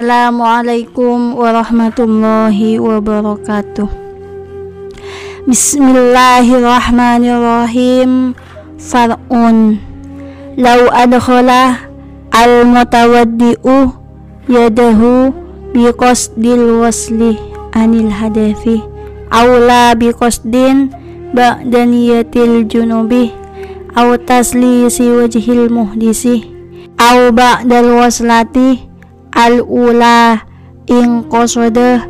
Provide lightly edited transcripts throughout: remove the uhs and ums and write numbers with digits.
Assalamualaikum warahmatullahi wabarakatuh. Bismillahirrahmanirrahim. Far'un law adkhala al-mutawaddi'u yadahu biqasdil wasli anil hadafi awla biqasdin ba'daniyatil junubi aw taslisi wajhil muhdisi aw ba'dal waslati al-ula in qasada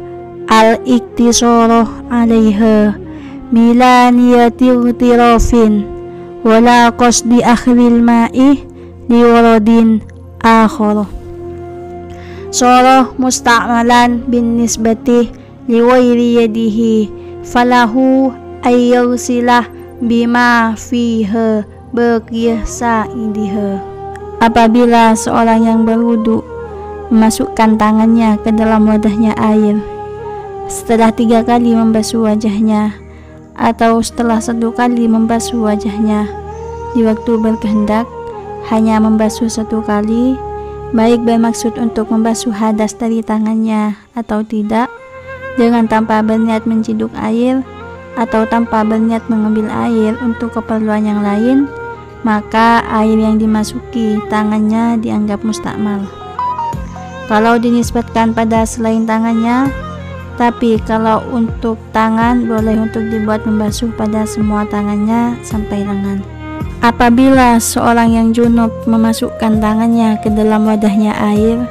al-iktisara alaiha mila niyatil tirafin wala qasdi akhril ma'i liwaradin akhara sara musta'malan bin nisbati liwairi yadihi falahu ayyarsilah bima fiha baqiyah sa'idiha. Apabila seorang yang berwudu memasukkan tangannya ke dalam wadahnya air setelah 3 kali membasuh wajahnya atau setelah 1 kali membasuh wajahnya, di waktu berkehendak hanya membasuh 1 kali, baik bermaksud untuk membasuh hadas dari tangannya atau tidak, dengan tanpa berniat menciduk air atau tanpa berniat mengambil air untuk keperluan yang lain, maka air yang dimasuki tangannya dianggap mustakmal. Kalau dinisbatkan pada selain tangannya, tapi kalau untuk tangan boleh untuk dibuat membasuh pada semua tangannya sampai lengan. Apabila seorang yang junub memasukkan tangannya ke dalam wadahnya air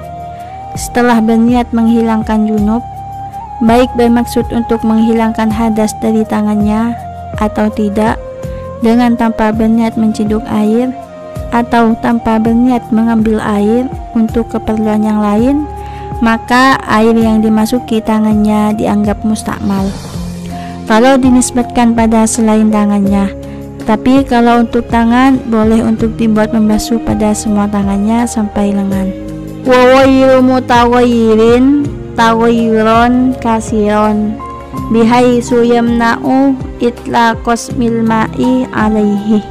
setelah berniat menghilangkan junub, baik bermaksud untuk menghilangkan hadas dari tangannya atau tidak, dengan tanpa berniat menciduk air atau tanpa berniat mengambil air untuk keperluan yang lain, maka air yang dimasuki tangannya dianggap mustakmal kalau dinisbatkan pada selain tangannya. Tapi kalau untuk tangan boleh untuk dibuat membasuh pada semua tangannya sampai lengan. Wa wayru mutawayyirin tawayyuron kasiron bihaisu yamna'u itlaqas mil ma'i alaihi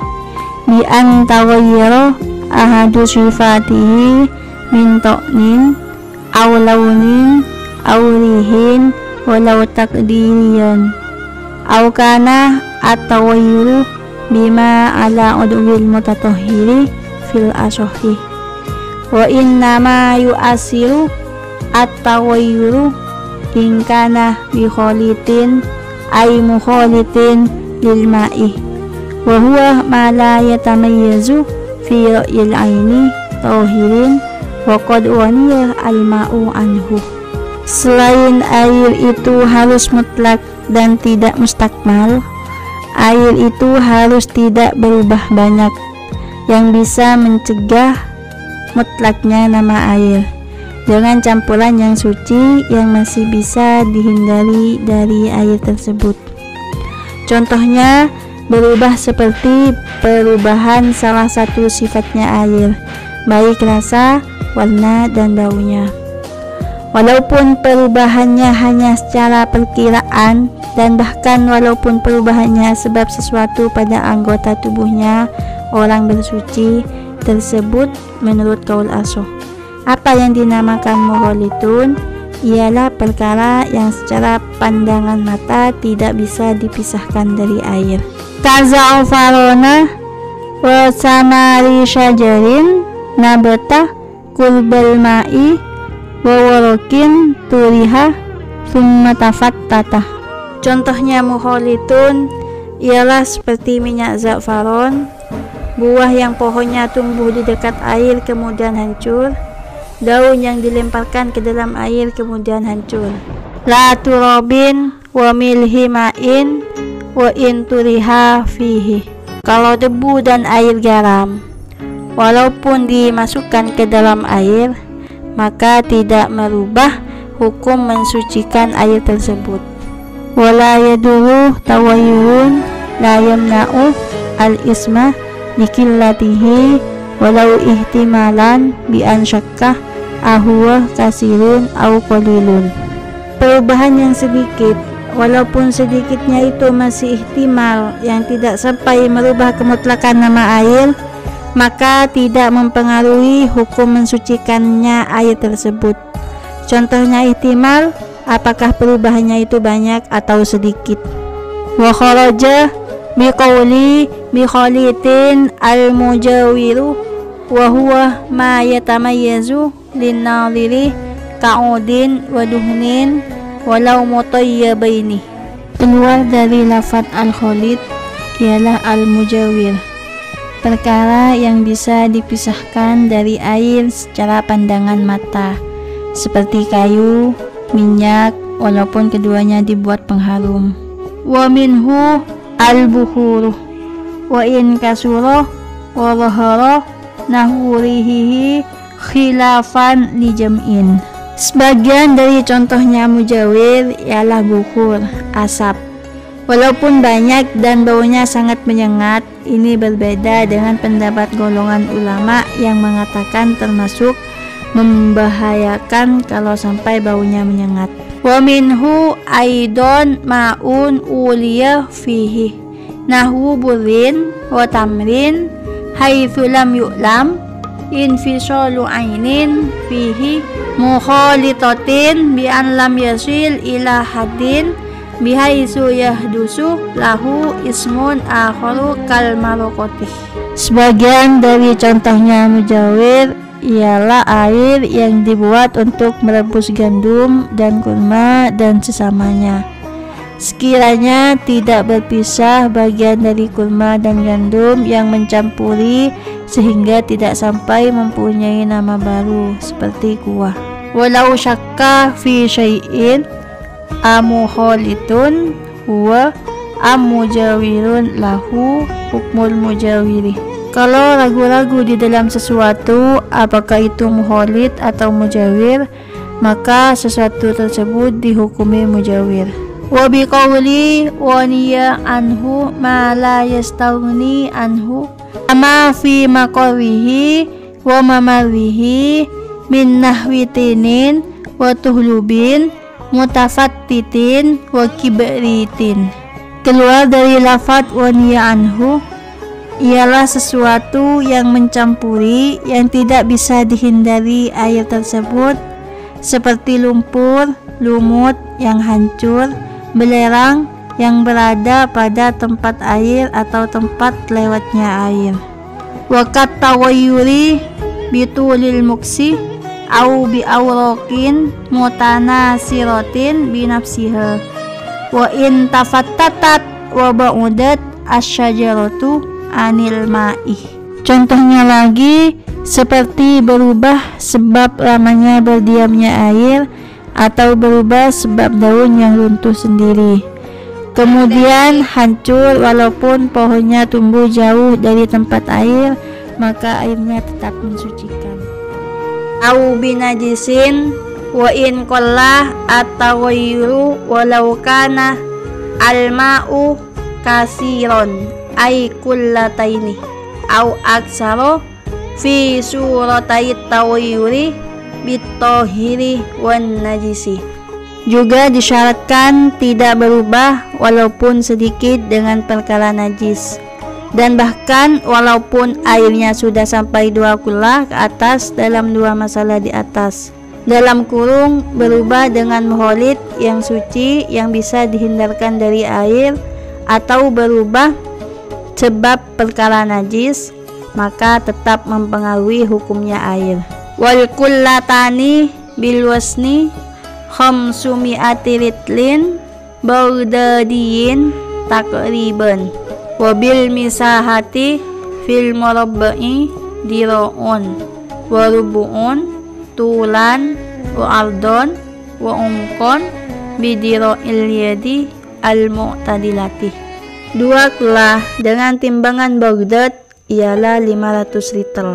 bi an tawayyara ahadu sifatihi min ta'nin aw launin aw rihin walau takdiriyan aw kana at-tawayyuru bima ala udwil mutatahhiri fil asohi wa innama yu'asiru at-tawayyuru in kana bi khalitin ay mukhalitin lil ma'i wa huwa ma la yatamayyazu fi ra'yil aini tahirin wa qad waniya al-ma'u anhu. Selain air itu harus mutlak dan tidak mustakmal, air itu harus tidak berubah banyak yang bisa mencegah mutlaknya nama air dengan campuran yang suci yang masih bisa dihindari dari air tersebut. Contohnya berubah seperti perubahan salah satu sifatnya air, baik rasa, warna, dan baunya. Walaupun perubahannya hanya secara perkiraan, dan bahkan walaupun perubahannya sebab sesuatu pada anggota tubuhnya orang bersuci tersebut menurut qaul asoh. Apa yang dinamakan mughalitun ialah perkara yang secara pandangan mata tidak bisa dipisahkan dari air. Kaza'farona wa samari syajarin nabata kulbal ma'i wa warokin turiha summa tafattata. Contohnya mughalitun ialah seperti minyak za'faron, buah yang pohonnya tumbuh di dekat air kemudian hancur, daun yang dilemparkan ke dalam air kemudian hancur. La turabin wa milhi ma'in wa in turiha fihi. Kalau debu dan air garam walaupun dimasukkan ke dalam air, maka tidak merubah hukum mensucikan air tersebut. Wala yaduru tawayyurun la yamna'u al-isma likillatihi walau ihtimalan bi an syakkah ahuwa kasirun au qalilun. Perubahan yang sedikit, walaupun sedikitnya itu masih ihtimal yang tidak sampai merubah kemutlakan nama air, maka tidak mempengaruhi hukum mensucikannya air tersebut. Contohnya ihtimal, apakah perubahannya itu banyak atau sedikit. Wa kharaja biqauli bikhalitin al-mujawiru wa huwa ma yatamayyazu lin-nadhiri ka'udin wa duhnin walau mutayyabaini. Keluar dari lafaz al-khalid ialah al-mujawir, perkara yang bisa dipisahkan dari air secara pandangan mata, seperti kayu, minyak, walaupun keduanya dibuat pengharum. Wa minhu al-bukhuru wa in kasura wa dhahara nahurihi khilafan li jam'in. Sebagian dari contohnya mujawir ialah bukhur, asap. Walaupun banyak dan baunya sangat menyengat, ini berbeda dengan pendapat golongan ulama yang mengatakan termasuk membahayakan kalau sampai baunya menyengat. Wa minhu aidon ma'un uliya fihi nahwu burin wa tamrin haitsu lam yu'lam infisalu ainin fihi mukhalitatin bi an lam yasil ila haddin bihaitsu yahdusu lahu ismun akharu kal marqati. Sebagian dari contohnya mujawir ialah air yang dibuat untuk merebus gandum dan kurma dan sesamanya. Sekiranya tidak berpisah bagian dari kurma dan gandum yang mencampuri sehingga tidak sampai mempunyai nama baru seperti kuah. Walau syakka fi syai'in amukhalitun huwa amujawirun lahu hukmul mujawiri. Kalau ragu-ragu di dalam sesuatu apakah itu mukhalid atau mujawir, maka sesuatu tersebut dihukumi mujawir. Wa biqauli wa niya anhu ma la yastaghni anhu ama fi maqarihi wa mamarihi min nahwi tinin wa tuhlubin mutafattitin wa kibritin. Keluar dari lafaz wa niya anhu ialah sesuatu yang mencampuri yang tidak bisa dihindari air tersebut, seperti lumpur, lumut yang hancur, belerang yang berada pada tempat air atau tempat lewatnya air. Wa katawayyuri bitulil muksi au bi awraqin mutanasiratin bi nafsiha wa in tafattatat wa ba'udat asyajaratu anil ma'i. Contohnya lagi seperti berubah sebab lamanya berdiamnya air atau berubah sebab daun yang runtuh sendiri, kemudian hancur walaupun pohonnya tumbuh jauh dari tempat air, maka airnya tetap mensucikan. Au binajisin wa in qalla at-taghayyuru walau kana al-ma'u kasiron ay kullataini au aksaro fi suratai taghayyuri bitahiri wan najisi. Juga disyaratkan tidak berubah walaupun sedikit dengan perkara najis, dan bahkan walaupun airnya sudah sampai 2 kula ke atas dalam 2 masalah di atas, dalam kurung berubah dengan mukhalid yang suci yang bisa dihindarkan dari air, atau berubah sebab perkara najis, maka tetap mempengaruhi hukumnya air. Wal kullatani bil wasni khamsumi'ati litlin baghdadiyin takriban wa bil misahati fil murabba'i dira'un wa rubu'un tulan wa ardon wa umqon bidira'il yadi al-mu'tadilati. 2 kula dengan timbangan Baghdad ialah 500 liter.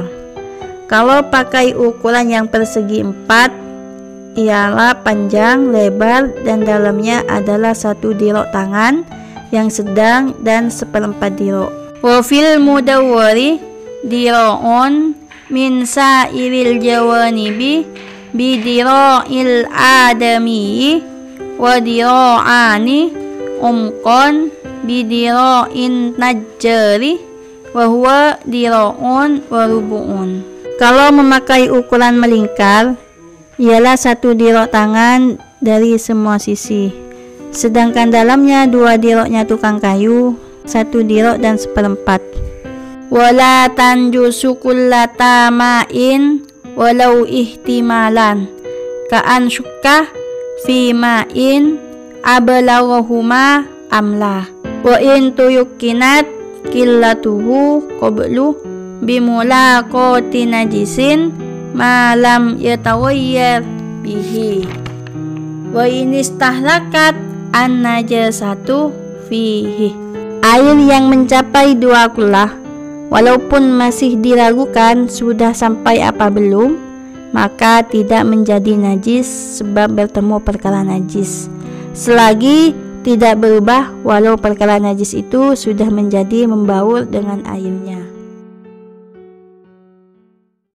Kalau pakai ukuran yang persegi 4 ialah panjang, lebar, dan dalamnya adalah 1 dirok tangan yang sedang dan 1/4 dirok. Wa fil mudawwari dira'un min sa'iril jawanibi bidira'il adami wa dira'ani umqon bidira'in najjari wa huwa dira'un wa rubu'un. Kalau memakai ukuran melingkar ialah 1 dirok tangan dari semua sisi, sedangkan dalamnya 2 diroknya tukang kayu, 1 dirok dan 1/4. Wala tanjusu kullata ma'in walau ihtimalan ka'an syukka fi ma'in ablaghuma amla wa in tuyukinat qillatuhu qablu bimulaqati najisin ma lam yatawayyar bihi wa in istahlakat an najasatu fihi. Air yang mencapai 2 kullah walaupun masih diragukan sudah sampai apa belum, maka tidak menjadi najis sebab bertemu perkara najis, selagi tidak berubah walau perkara najis itu sudah menjadi membaur dengan airnya.